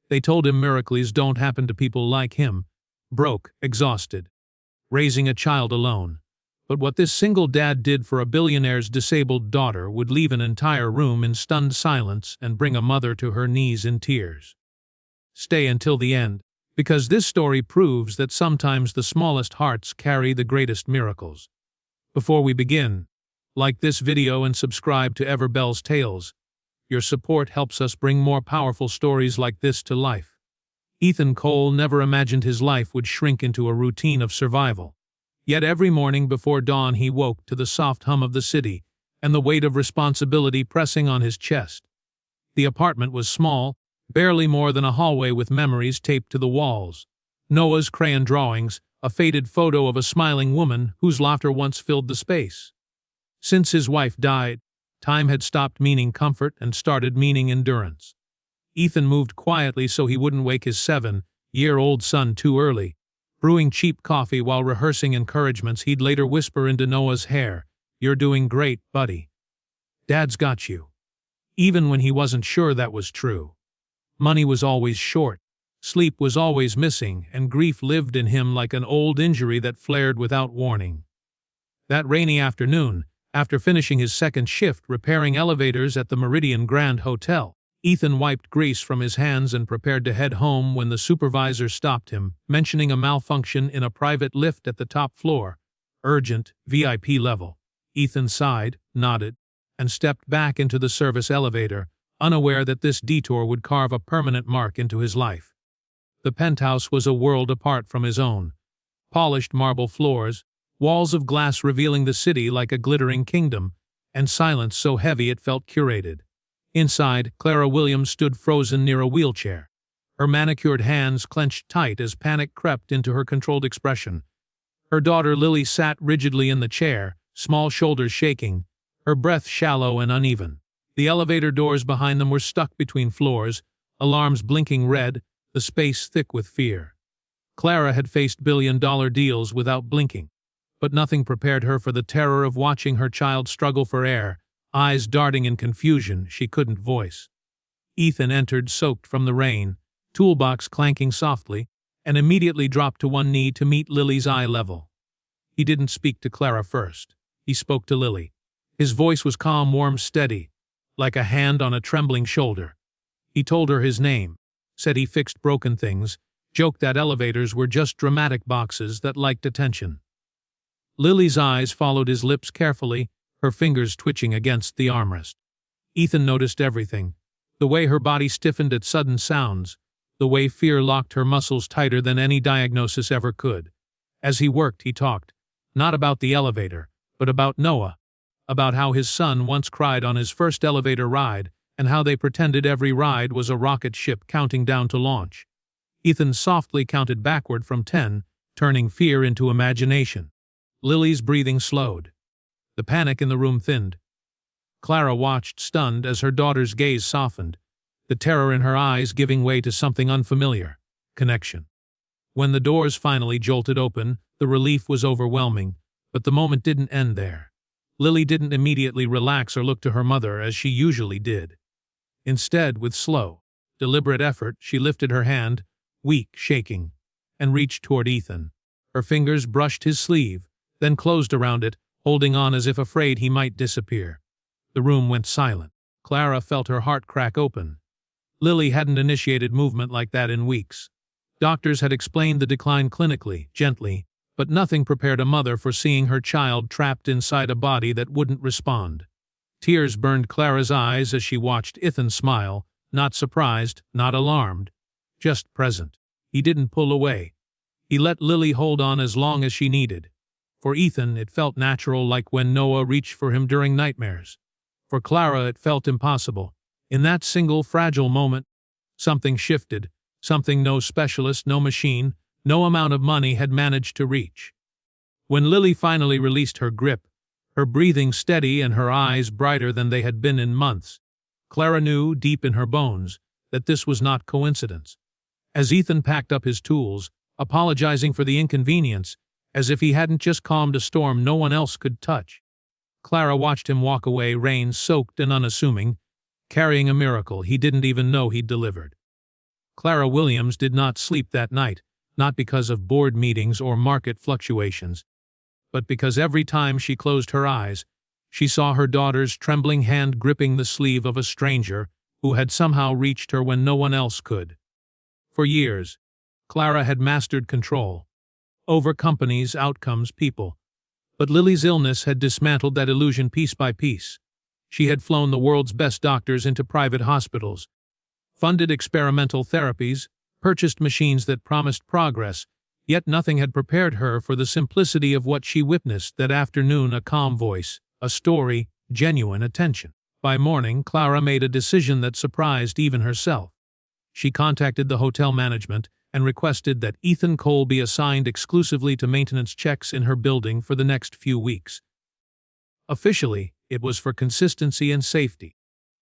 They told him miracles don't happen to people like him, broke, exhausted, raising a child alone. But what this single dad did for a billionaire's disabled daughter would leave an entire room in stunned silence and bring a mother to her knees in tears. Stay until the end, because this story proves that sometimes the smallest hearts carry the greatest miracles. Before we begin, like this video and subscribe to Everbell's Tales. Your support helps us bring more powerful stories like this to life. Ethan Cole never imagined his life would shrink into a routine of survival. Yet every morning before dawn he woke to the soft hum of the city and the weight of responsibility pressing on his chest. The apartment was small, barely more than a hallway with memories taped to the walls. Noah's crayon drawings, a faded photo of a smiling woman whose laughter once filled the space. Since his wife died, time had stopped meaning comfort and started meaning endurance. Ethan moved quietly so he wouldn't wake his 7-year-old son too early, brewing cheap coffee while rehearsing encouragements he'd later whisper into Noah's hair, "You're doing great, buddy. Dad's got you." Even when he wasn't sure that was true. Money was always short, sleep was always missing, and grief lived in him like an old injury that flared without warning. That rainy afternoon, after finishing his second shift repairing elevators at the Meridian Grand Hotel, Ethan wiped grease from his hands and prepared to head home when the supervisor stopped him, mentioning a malfunction in a private lift at the top floor. Urgent, VIP level. Ethan sighed, nodded, and stepped back into the service elevator, unaware that this detour would carve a permanent mark into his life. The penthouse was a world apart from his own. Polished marble floors, walls of glass revealing the city like a glittering kingdom, and silence so heavy it felt curated. Inside, Clara Williams stood frozen near a wheelchair. Her manicured hands clenched tight as panic crept into her controlled expression. Her daughter Lily sat rigidly in the chair, small shoulders shaking, her breath shallow and uneven. The elevator doors behind them were stuck between floors, alarms blinking red, the space thick with fear. Clara had faced billion-dollar deals without blinking, but nothing prepared her for the terror of watching her child struggle for air, eyes darting in confusion she couldn't voice. Ethan entered soaked from the rain, toolbox clanking softly, and immediately dropped to one knee to meet Lily's eye level. He didn't speak to Clara first. He spoke to Lily. His voice was calm, warm, steady, like a hand on a trembling shoulder. He told her his name, said he fixed broken things, joked that elevators were just dramatic boxes that liked attention. Lily's eyes followed his lips carefully, her fingers twitching against the armrest. Ethan noticed everything. The way her body stiffened at sudden sounds, the way fear locked her muscles tighter than any diagnosis ever could. As he worked, he talked, not about the elevator, but about Noah, about how his son once cried on his first elevator ride, and how they pretended every ride was a rocket ship counting down to launch. Ethan softly counted backward from 10, turning fear into imagination. Lily's breathing slowed. The panic in the room thinned. Clara watched, stunned, as her daughter's gaze softened, the terror in her eyes giving way to something unfamiliar: connection. When the doors finally jolted open, the relief was overwhelming, but the moment didn't end there. Lily didn't immediately relax or look to her mother as she usually did. Instead, with slow, deliberate effort, she lifted her hand, weak, shaking, and reached toward Ethan. Her fingers brushed his sleeve, then closed around it, holding on as if afraid he might disappear. The room went silent. Clara felt her heart crack open. Lily hadn't initiated movement like that in weeks. Doctors had explained the decline clinically, gently, but nothing prepared a mother for seeing her child trapped inside a body that wouldn't respond. Tears burned Clara's eyes as she watched Ethan smile, not surprised, not alarmed, just present. He didn't pull away. He let Lily hold on as long as she needed. For Ethan, it felt natural, like when Noah reached for him during nightmares. For Clara, it felt impossible. In that single fragile moment, something shifted, something no specialist, no machine, no amount of money had managed to reach. When Lily finally released her grip, her breathing steady and her eyes brighter than they had been in months, Clara knew, deep in her bones, that this was not coincidence. As Ethan packed up his tools, apologizing for the inconvenience, as if he hadn't just calmed a storm no one else could touch, Clara watched him walk away, rain-soaked and unassuming, carrying a miracle he didn't even know he'd delivered. Clara Williams did not sleep that night, not because of board meetings or market fluctuations, but because every time she closed her eyes, she saw her daughter's trembling hand gripping the sleeve of a stranger who had somehow reached her when no one else could. For years, Clara had mastered control over companies, outcomes, people. But Lily's illness had dismantled that illusion piece by piece. She had flown the world's best doctors into private hospitals, funded experimental therapies, purchased machines that promised progress, yet nothing had prepared her for the simplicity of what she witnessed that afternoon: a calm voice, a story, genuine attention. By morning, Clara made a decision that surprised even herself. She contacted the hotel management and requested that Ethan Cole be assigned exclusively to maintenance checks in her building for the next few weeks. Officially, it was for consistency and safety.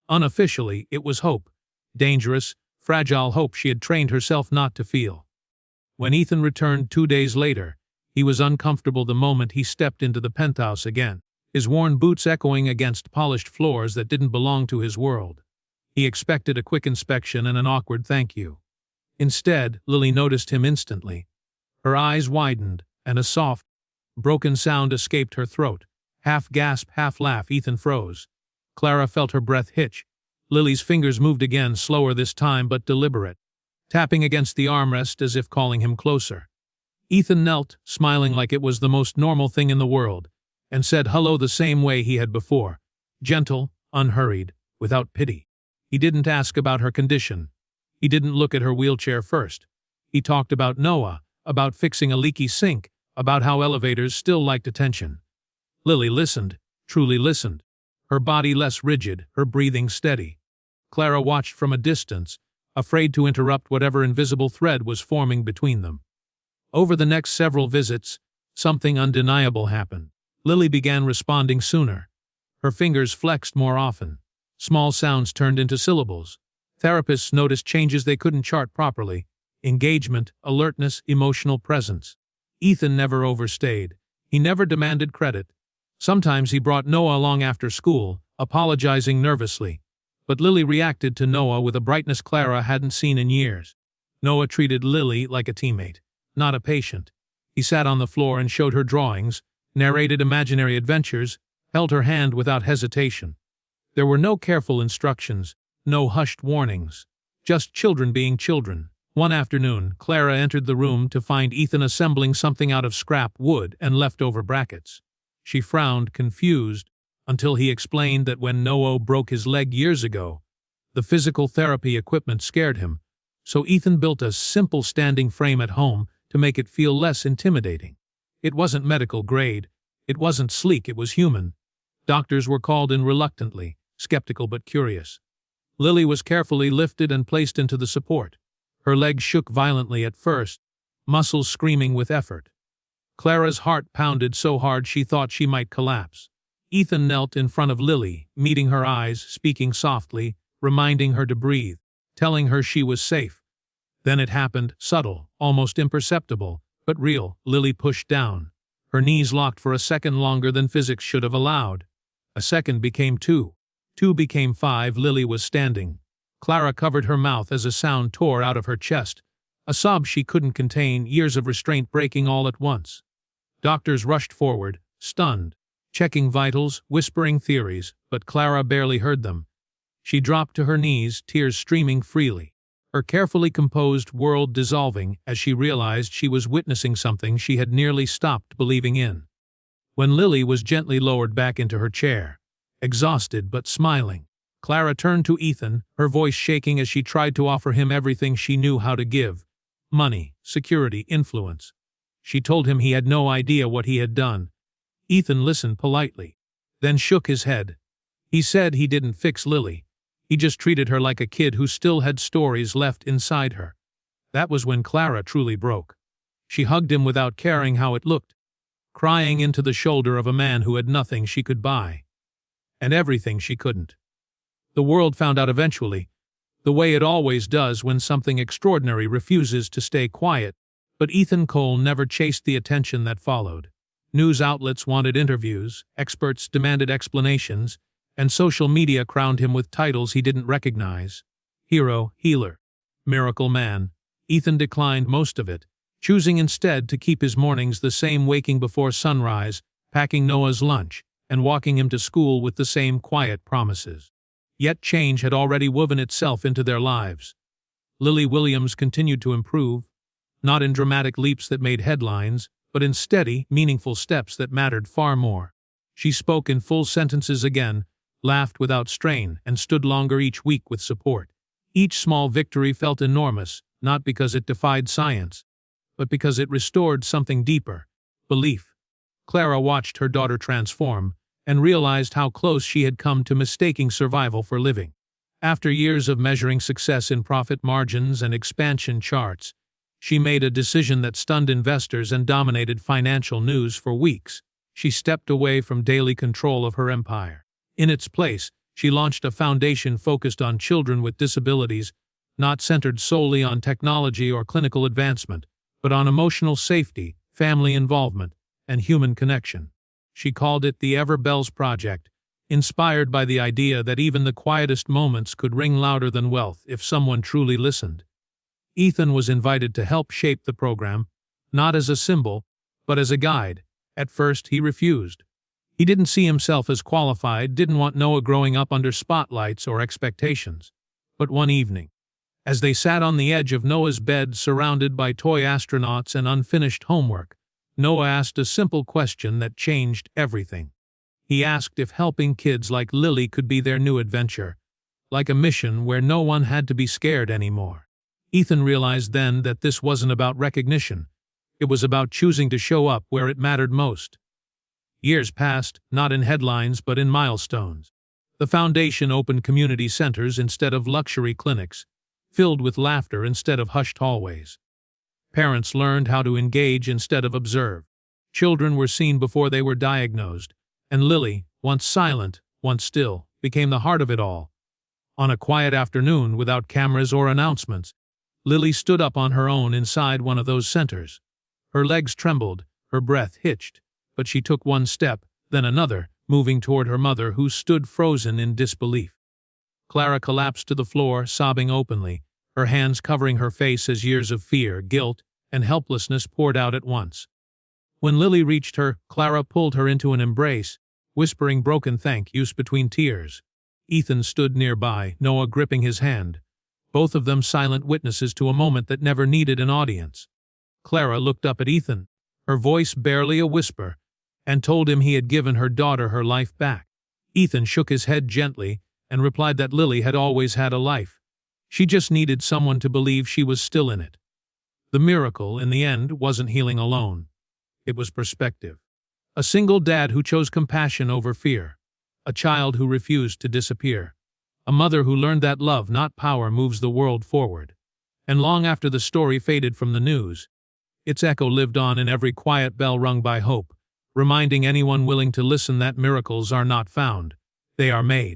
Unofficially, it was hope. Dangerous, fragile hope she had trained herself not to feel. When Ethan returned 2 days later, he was uncomfortable the moment he stepped into the penthouse again, his worn boots echoing against polished floors that didn't belong to his world. He expected a quick inspection and an awkward thank you. Instead, Lily noticed him instantly. Her eyes widened, and a soft, broken sound escaped her throat. Half gasp, half laugh. Ethan froze. Clara felt her breath hitch. Lily's fingers moved again, slower this time but deliberate, tapping against the armrest as if calling him closer. Ethan knelt, smiling like it was the most normal thing in the world, and said hello the same way he had before, gentle, unhurried, without pity. He didn't ask about her condition. He didn't look at her wheelchair first. He talked about Noah, about fixing a leaky sink, about how elevators still liked attention. Lily listened, truly listened, her body less rigid, her breathing steady. Clara watched from a distance, afraid to interrupt whatever invisible thread was forming between them. Over the next several visits, something undeniable happened. Lily began responding sooner. Her fingers flexed more often. Small sounds turned into syllables. Therapists noticed changes they couldn't chart properly: engagement, alertness, emotional presence. Ethan never overstayed. He never demanded credit. Sometimes he brought Noah along after school, apologizing nervously. But Lily reacted to Noah with a brightness Clara hadn't seen in years. Noah treated Lily like a teammate, not a patient. He sat on the floor and showed her drawings, narrated imaginary adventures, held her hand without hesitation. There were no careful instructions, no hushed warnings, just children being children. One afternoon, Clara entered the room to find Ethan assembling something out of scrap wood and leftover brackets. She frowned, confused, until he explained that when Noah broke his leg years ago, the physical therapy equipment scared him, so Ethan built a simple standing frame at home to make it feel less intimidating. It wasn't medical grade, it wasn't sleek, it was human. Doctors were called in reluctantly, skeptical but curious. Lily was carefully lifted and placed into the support. Her legs shook violently at first, muscles screaming with effort. Clara's heart pounded so hard she thought she might collapse. Ethan knelt in front of Lily, meeting her eyes, speaking softly, reminding her to breathe, telling her she was safe. Then it happened, subtle, almost imperceptible, but real. Lily pushed down. Her knees locked for a second longer than physics should have allowed. A second became 2. 2 became 5. Lily was standing. Clara covered her mouth as a sound tore out of her chest, a sob she couldn't contain, years of restraint breaking all at once. Doctors rushed forward, stunned, checking vitals, whispering theories, but Clara barely heard them. She dropped to her knees, tears streaming freely, her carefully composed world dissolving as she realized she was witnessing something she had nearly stopped believing in. When Lily was gently lowered back into her chair, exhausted but smiling, Clara turned to Ethan, her voice shaking as she tried to offer him everything she knew how to give: money, security, influence. She told him he had no idea what he had done. Ethan listened politely, then shook his head. He said he didn't fix Lily. He just treated her like a kid who still had stories left inside her. That was when Clara truly broke. She hugged him without caring how it looked, crying into the shoulder of a man who had nothing she could buy, and everything she couldn't. The world found out eventually, the way it always does when something extraordinary refuses to stay quiet. But Ethan Cole never chased the attention that followed. News outlets wanted interviews, experts demanded explanations, and social media crowned him with titles he didn't recognize: hero, healer, Miracle man. Ethan declined most of it, choosing instead to keep his mornings the same, waking before sunrise, packing Noah's lunch, and walking him to school with the same quiet promises. Yet change had already woven itself into their lives. Lily Williams continued to improve, not in dramatic leaps that made headlines, but in steady, meaningful steps that mattered far more. She spoke in full sentences again, laughed without strain, and stood longer each week with support. Each small victory felt enormous, not because it defied science, but because it restored something deeper: belief. Clara watched her daughter transform, and realized how close she had come to mistaking survival for living. After years of measuring success in profit margins and expansion charts, she made a decision that stunned investors and dominated financial news for weeks. She stepped away from daily control of her empire. In its place, she launched a foundation focused on children with disabilities, not centered solely on technology or clinical advancement, but on emotional safety, family involvement, and human connection. She called it the Ever Bells Project, inspired by the idea that even the quietest moments could ring louder than wealth if someone truly listened. Ethan was invited to help shape the program, not as a symbol, but as a guide. At first, he refused. He didn't see himself as qualified, didn't want Noah growing up under spotlights or expectations. But one evening, as they sat on the edge of Noah's bed surrounded by toy astronauts and unfinished homework, Noah asked a simple question that changed everything. He asked if helping kids like Lily could be their new adventure, like a mission where no one had to be scared anymore. Ethan realized then that this wasn't about recognition. It was about choosing to show up where it mattered most. Years passed, not in headlines but in milestones. The foundation opened community centers instead of luxury clinics, filled with laughter instead of hushed hallways. Parents learned how to engage instead of observe. Children were seen before they were diagnosed, and Lily, once silent, once still, became the heart of it all. On a quiet afternoon, without cameras or announcements, Lily stood up on her own inside one of those centers. Her legs trembled, her breath hitched, but she took one step, then another, moving toward her mother, who stood frozen in disbelief. Clara collapsed to the floor, sobbing openly, her hands covering her face as years of fear, guilt, and helplessness poured out at once. When Lily reached her, Clara pulled her into an embrace, whispering broken thank yous between tears. Ethan stood nearby, Noah gripping his hand, both of them silent witnesses to a moment that never needed an audience. Clara looked up at Ethan, her voice barely a whisper, and told him he had given her daughter her life back. Ethan shook his head gently and replied that Lily had always had a life. She just needed someone to believe she was still in it. The miracle, in the end, wasn't healing alone. It was perspective. A single dad who chose compassion over fear. A child who refused to disappear. A mother who learned that love, not power, moves the world forward. And long after the story faded from the news, its echo lived on in every quiet bell rung by hope, reminding anyone willing to listen that miracles are not found, they are made.